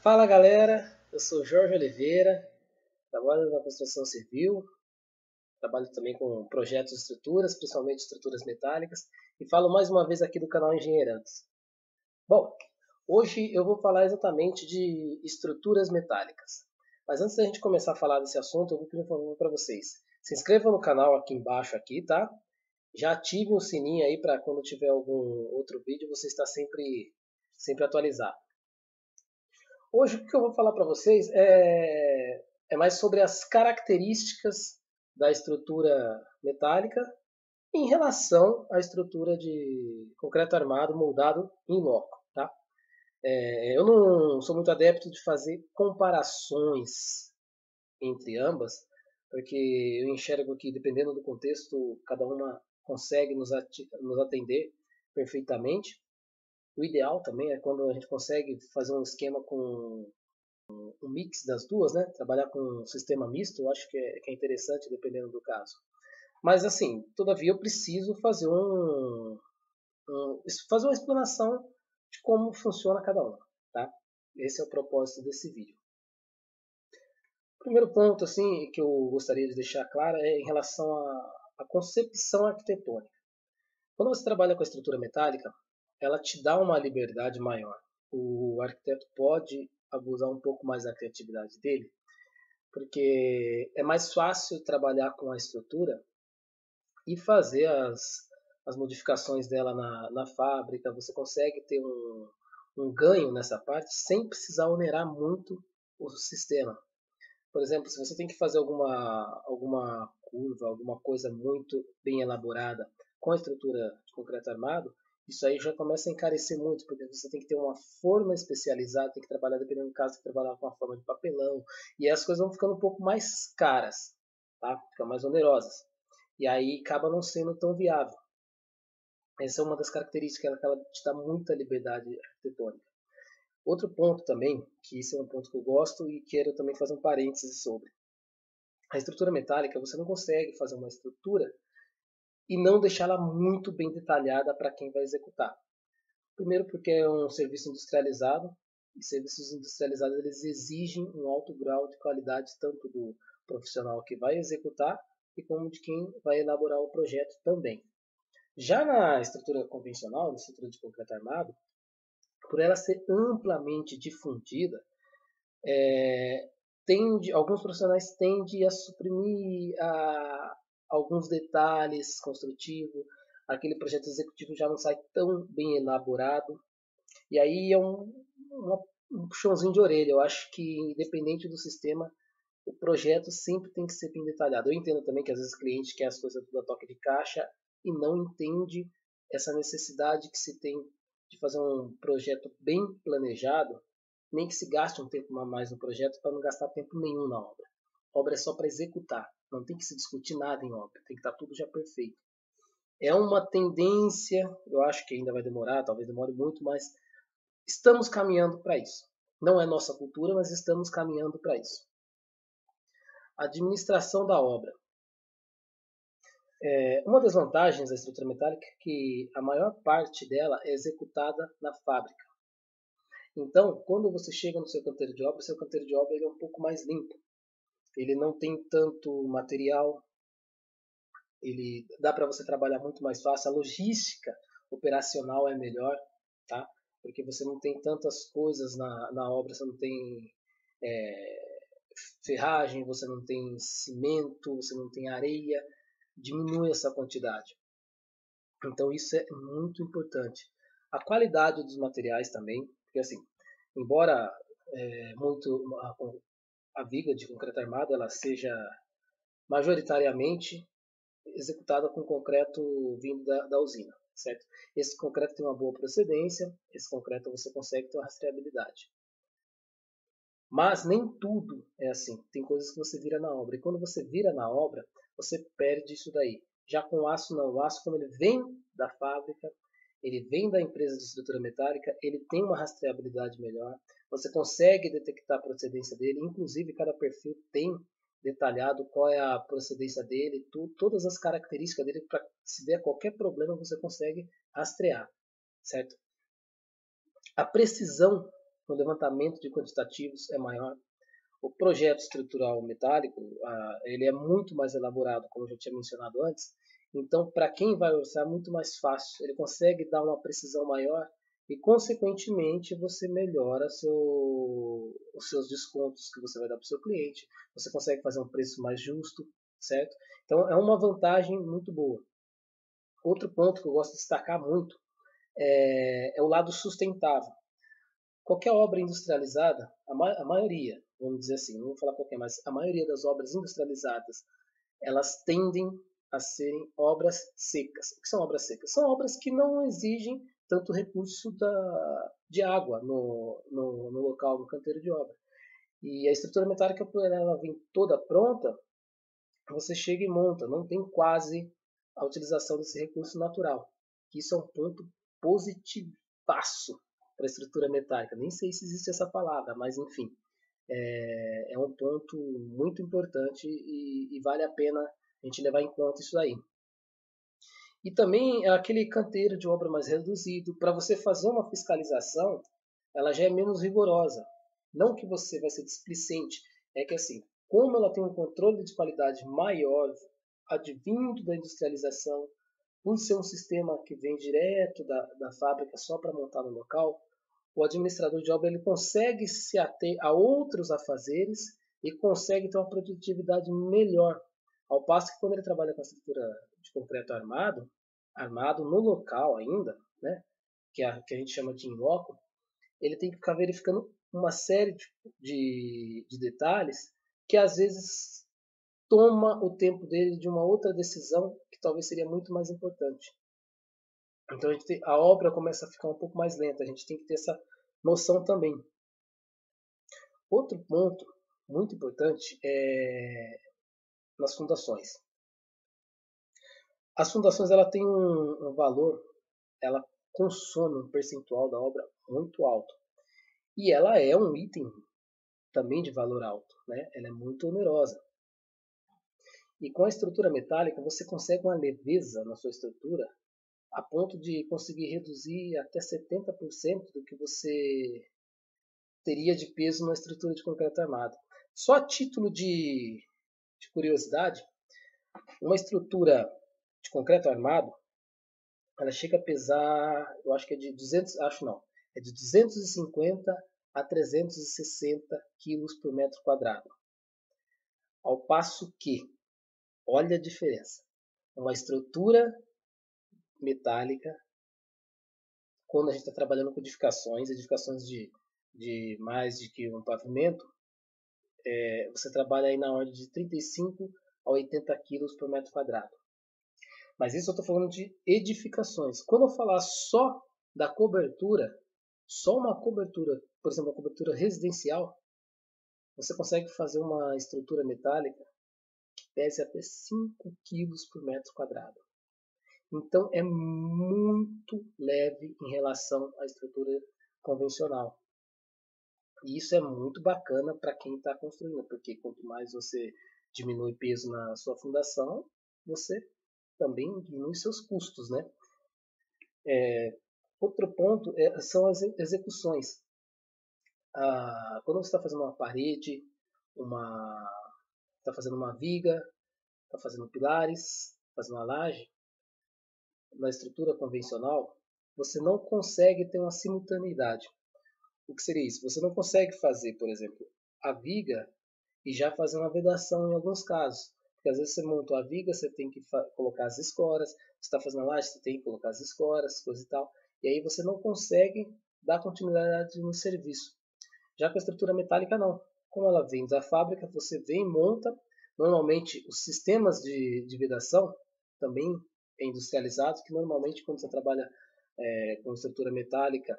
Fala galera, eu sou Jorge Oliveira, trabalho na construção civil, trabalho também com projetos de estruturas, principalmente estruturas metálicas, e falo mais uma vez aqui do canal Engenheirantes. Bom, hoje eu vou falar exatamente de estruturas metálicas. Mas antes da gente começar a falar desse assunto, eu vou pedir um favor para vocês. Se inscrevam no canal aqui embaixo, aqui, tá? Já ative o sininho aí para quando tiver algum outro vídeo você estar sempre atualizado. Hoje o que eu vou falar para vocês é mais sobre as características da estrutura metálica em relação à estrutura de concreto armado moldado em loco. Tá? Eu não sou muito adepto de fazer comparações entre ambas, porque eu enxergo que, dependendo do contexto, cada uma consegue nos atender perfeitamente. O ideal também é quando a gente consegue fazer um esquema com um mix das duas, né? Trabalhar com um sistema misto, eu acho que é interessante dependendo do caso. Mas assim, todavia eu preciso fazer uma explanação de como funciona cada uma, tá? Esse é o propósito desse vídeo. O primeiro ponto assim que eu gostaria de deixar claro é em relação à concepção arquitetônica. Quando você trabalha com a estrutura metálica, ela te dá uma liberdade maior. O arquiteto pode abusar um pouco mais da criatividade dele, porque é mais fácil trabalhar com a estrutura e fazer as modificações dela na fábrica. Você consegue ter um ganho nessa parte sem precisar onerar muito o sistema. Por exemplo, se você tem que fazer alguma curva, alguma coisa muito bem elaborada com a estrutura de concreto armado, isso aí já começa a encarecer muito, porque você tem que ter uma forma especializada, tem que trabalhar, dependendo do caso, tem que trabalhar com a forma de papelão, e as coisas vão ficando um pouco mais caras, tá? Ficam mais onerosas. E aí acaba não sendo tão viável. Essa é uma das características que ela te dá muita liberdade arquitetônica. Outro ponto também, que isso é um ponto que eu gosto e quero também fazer um parêntese sobre. A estrutura metálica, você não consegue fazer uma estrutura e não deixá-la muito bem detalhada para quem vai executar. Primeiro porque é um serviço industrializado, e serviços industrializados eles exigem um alto grau de qualidade tanto do profissional que vai executar e como de quem vai elaborar o projeto também. Já na estrutura convencional, na estrutura de concreto armado, por ela ser amplamente difundida, alguns profissionais tendem a suprimir alguns detalhes construtivos, aquele projeto executivo já não sai tão bem elaborado, e aí é um puxãozinho de orelha. Eu acho que, independente do sistema, o projeto sempre tem que ser bem detalhado. Eu entendo também que às vezes o cliente quer as coisas tudo a toque de caixa e não entende essa necessidade que se tem de fazer um projeto bem planejado, nem que se gaste um tempo a mais no projeto para não gastar tempo nenhum na obra. A obra é só para executar, não tem que se discutir nada em obra, tem que estar tudo já perfeito. É uma tendência, eu acho que ainda vai demorar, talvez demore muito, mas estamos caminhando para isso. Não é nossa cultura, mas estamos caminhando para isso. Administração da obra. Uma das vantagens da estrutura metálica é que a maior parte dela é executada na fábrica. Então, quando você chega no seu canteiro de obra, o seu canteiro de obra ele é um pouco mais limpo. Ele não tem tanto material, ele dá para você trabalhar muito mais fácil. A logística operacional é melhor, tá? Porque você não tem tantas coisas na obra, você não tem ferragem, você não tem cimento, você não tem areia, diminui essa quantidade. Então isso é muito importante. A qualidade dos materiais também, porque assim, embora a viga de concreto armado ela seja majoritariamente executada com concreto vindo da usina, certo? Esse concreto tem uma boa procedência, esse concreto você consegue ter uma rastreabilidade. Mas nem tudo é assim. Tem coisas que você vira na obra. E quando você vira na obra, você perde isso daí. Já com o aço não. O aço, como ele vem da fábrica, ele vem da empresa de estrutura metálica, ele tem uma rastreabilidade melhor. Você consegue detectar a procedência dele. Inclusive, cada perfil tem detalhado qual é a procedência dele, todas as características dele, para se der qualquer problema, você consegue rastrear, certo? A precisão o levantamento de quantitativos é maior. O projeto estrutural metálico, ele é muito mais elaborado, como eu já tinha mencionado antes. Então, para quem vai orçar, é muito mais fácil. Ele consegue dar uma precisão maior e, consequentemente, você melhora os seus descontos que você vai dar para o seu cliente. Você consegue fazer um preço mais justo, certo? Então, é uma vantagem muito boa. Outro ponto que eu gosto de destacar muito é o lado sustentável. Qualquer obra industrializada, a maioria, vamos dizer assim, não vou falar qualquer, mas a maioria das obras industrializadas, elas tendem a serem obras secas. O que são obras secas? São obras que não exigem tanto recurso de água no local, no canteiro de obra. E a estrutura metálica, por ela vir toda pronta, você chega e monta, não tem quase a utilização desse recurso natural. Isso é um ponto positivaço para a estrutura metálica. Nem sei se existe essa palavra, mas enfim, é um ponto muito importante e vale a pena a gente levar em conta isso aí. E também é aquele canteiro de obra mais reduzido. Para você fazer uma fiscalização, ela já é menos rigorosa. Não que você vai ser displicente, é que assim, como ela tem um controle de qualidade maior, advindo da industrialização, por ser um sistema que vem direto da fábrica só para montar no local, o administrador de obra ele consegue se ater a outros afazeres e consegue ter uma produtividade melhor. Ao passo que quando ele trabalha com a estrutura de concreto armado no local ainda, né, que a gente chama de in loco, ele tem que ficar verificando uma série de detalhes que às vezes toma o tempo dele de uma outra decisão que talvez seria muito mais importante. Então a obra começa a ficar um pouco mais lenta, a gente tem que ter essa noção também. Outro ponto muito importante é nas fundações. As fundações ela tem um valor, ela consome um percentual da obra muito alto. E ela é um item também de valor alto, né? Ela é muito onerosa. E com a estrutura metálica você consegue uma leveza na sua estrutura a ponto de conseguir reduzir até 70% do que você teria de peso numa estrutura de concreto armado. Só a título de curiosidade, uma estrutura de concreto armado, ela chega a pesar, eu acho que é de 250 a 360 quilos por metro quadrado. Ao passo que, olha a diferença, uma estrutura metálica, quando a gente está trabalhando com edificações de mais de que um pavimento, você trabalha aí na ordem de 35 a 80 quilos por metro quadrado. Mas isso eu estou falando de edificações. Quando eu falar só da cobertura, só uma cobertura, por exemplo, uma cobertura residencial, você consegue fazer uma estrutura metálica que pese até 5 quilos por metro quadrado. Então é muito leve em relação à estrutura convencional. E isso é muito bacana para quem está construindo, porque quanto mais você diminui peso na sua fundação, você também diminui seus custos, né? Outro ponto são as execuções. Quando você está fazendo uma parede, está fazendo uma viga, está fazendo pilares, fazendo uma laje, na estrutura convencional, você não consegue ter uma simultaneidade. O que seria isso? Você não consegue fazer, por exemplo, a viga e já fazer uma vedação em alguns casos. Porque às vezes você montou a viga, você tem que colocar as escoras, você está fazendo a laje, você tem que colocar as escoras, coisa e tal. E aí você não consegue dar continuidade no serviço. Já com a estrutura metálica, não. Como ela vem da fábrica, você vem e monta. Normalmente, os sistemas de vedação também é industrializados, que normalmente quando você trabalha com estrutura metálica,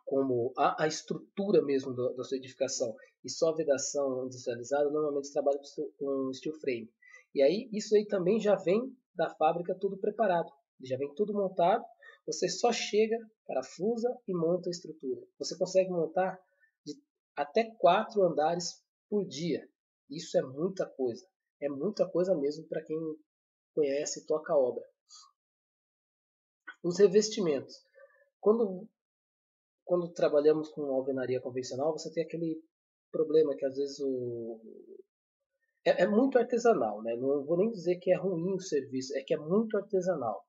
como a estrutura mesmo da sua edificação e só a vedação industrializada, normalmente você trabalha com steel frame. E aí, isso aí também já vem da fábrica tudo preparado. Já vem tudo montado, você só chega, parafusa e monta a estrutura. Você consegue montar até 4 andares por dia. Isso é muita coisa mesmo para quem conhece e toca a obra. Os revestimentos. Quando quando trabalhamos com alvenaria convencional, você tem aquele problema que às vezes é muito artesanal, né? Não vou nem dizer que é ruim o serviço, é que é muito artesanal.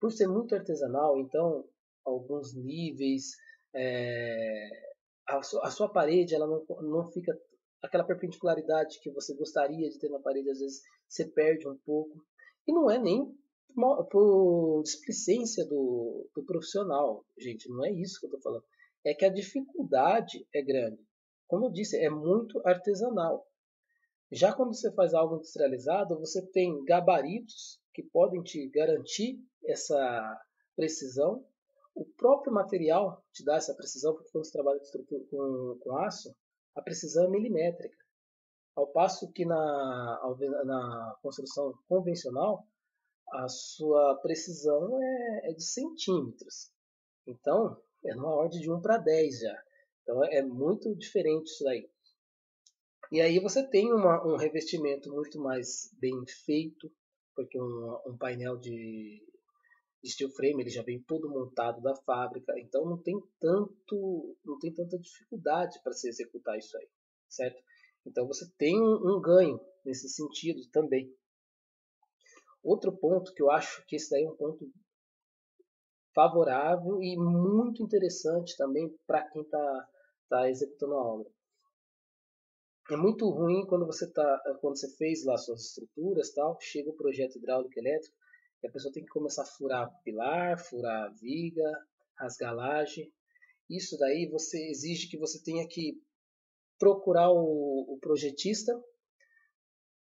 Por ser muito artesanal, então, alguns níveis, é, a sua parede ela não fica aquela perpendicularidade que você gostaria de ter na parede, às vezes você perde um pouco. E não é nem por displicência do profissional, gente, não é isso que eu estou falando. É que a dificuldade é grande. Como eu disse, é muito artesanal. Já quando você faz algo industrializado, você tem gabaritos que podem te garantir essa precisão. O próprio material te dá essa precisão, porque quando você trabalha com aço, a precisão é milimétrica. Ao passo que na construção convencional, a sua precisão é de centímetros. Então, é numa ordem de 1 para 10 já. Então, é muito diferente isso daí. E aí você tem um revestimento muito mais bem feito, porque um painel de steel frame ele já vem todo montado da fábrica, então não tem tanta dificuldade para se executar isso aí, certo? Então você tem um ganho nesse sentido também. Outro ponto que eu acho que esse daí é um ponto favorável e muito interessante também para quem está executando a obra. É muito ruim quando você fez lá suas estruturas, tal, chega o projeto hidráulico elétrico e a pessoa tem que começar a furar pilar, furar viga, rasgar laje. Isso daí você exige que você tenha que procurar o projetista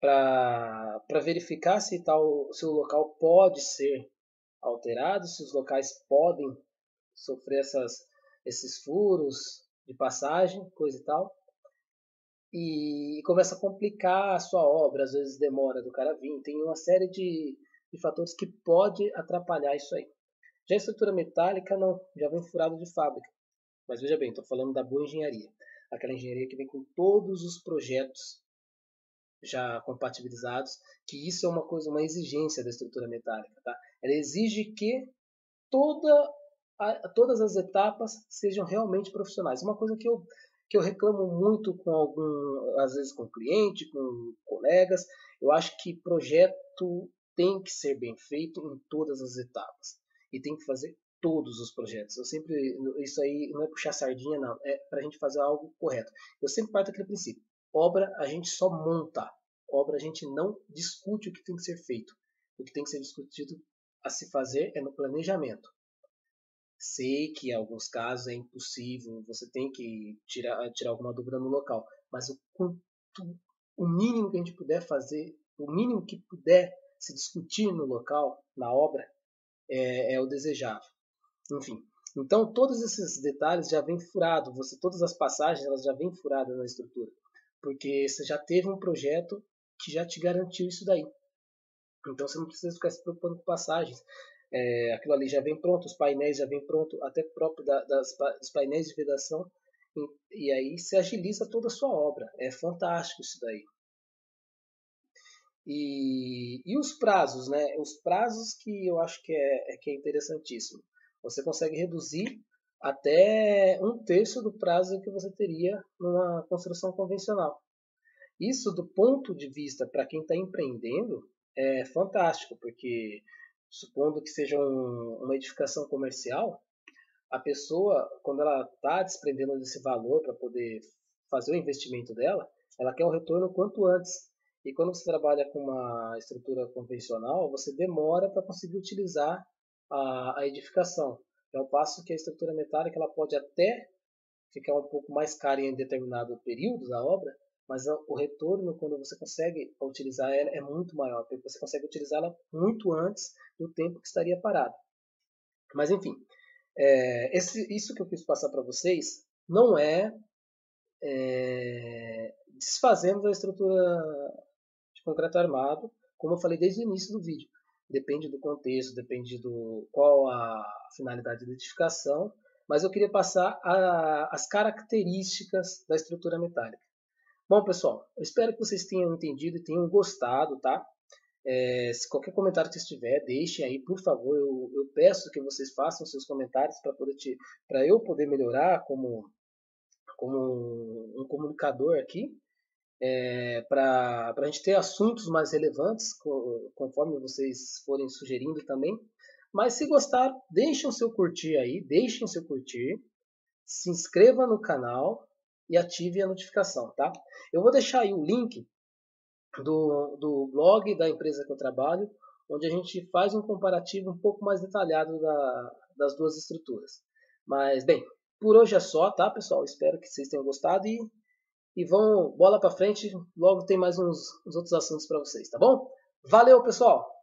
para verificar se se o local pode ser alterado, se os locais podem sofrer esses furos de passagem, coisa e tal. E começa a complicar a sua obra, às vezes demora do cara vir, tem uma série de fatores que pode atrapalhar isso aí. Já a estrutura metálica não, já vem furado de fábrica. Mas veja bem, estou falando da boa engenharia, aquela engenharia que vem com todos os projetos já compatibilizados, que isso é uma exigência da estrutura metálica, tá? Ela exige que todas as etapas sejam realmente profissionais. Uma coisa que eu reclamo muito às vezes com cliente, com colegas, eu acho que projeto tem que ser bem feito em todas as etapas e tem que fazer todos os projetos. Isso aí não é puxar sardinha, não, é para a gente fazer algo correto. Eu sempre parto daquele princípio: obra a gente só monta, obra a gente não discute o que tem que ser feito. O que tem que ser discutido a se fazer é no planejamento. Sei que em alguns casos é impossível, você tem que tirar alguma dúvida no local, mas o mínimo que a gente puder fazer, o mínimo que puder se discutir no local, na obra, é o desejável. Enfim, então todos esses detalhes já vêm furados, todas as passagens elas já vêm furadas na estrutura, porque você já teve um projeto que já te garantiu isso daí. Então você não precisa ficar se preocupando com passagens. Aquilo ali já vem pronto, os painéis já vem pronto, até próprio dos painéis de vedação, e aí se agiliza toda a sua obra. É fantástico isso daí. E os prazos, né? Os prazos que eu acho que é interessantíssimo. Você consegue reduzir até 1/3 do prazo que você teria numa construção convencional. Isso, do ponto de vista para quem está empreendendo, é fantástico, porque supondo que seja uma edificação comercial, a pessoa, quando ela está desprendendo desse valor para poder fazer o investimento dela, ela quer o retorno o quanto antes. E quando você trabalha com uma estrutura convencional, você demora para conseguir utilizar a edificação. Ao passo que a estrutura metálica ela pode até ficar um pouco mais cara em determinado período da obra, mas o retorno, quando você consegue utilizar ela, é muito maior, porque você consegue utilizá-la muito antes do tempo que estaria parado. Mas, enfim, isso que eu quis passar para vocês não desfazendo a estrutura de concreto armado, como eu falei desde o início do vídeo. Depende do contexto, depende qual a finalidade da edificação, mas eu queria passar as características da estrutura metálica. Bom, pessoal, eu espero que vocês tenham entendido e tenham gostado, tá? Se qualquer comentário que tiver, deixem aí, por favor. Eu peço que vocês façam seus comentários para eu poder melhorar como um comunicador aqui, para a gente ter assuntos mais relevantes, conforme vocês forem sugerindo também. Mas se gostar, deixem o seu curtir aí, se inscreva no canal e ative a notificação, tá? Eu vou deixar aí o link do blog da empresa que eu trabalho, onde a gente faz um comparativo um pouco mais detalhado das duas estruturas. Mas, bem, por hoje é só, tá, pessoal? Espero que vocês tenham gostado e vão bola para frente. Logo tem mais uns outros assuntos para vocês, tá bom? Valeu, pessoal!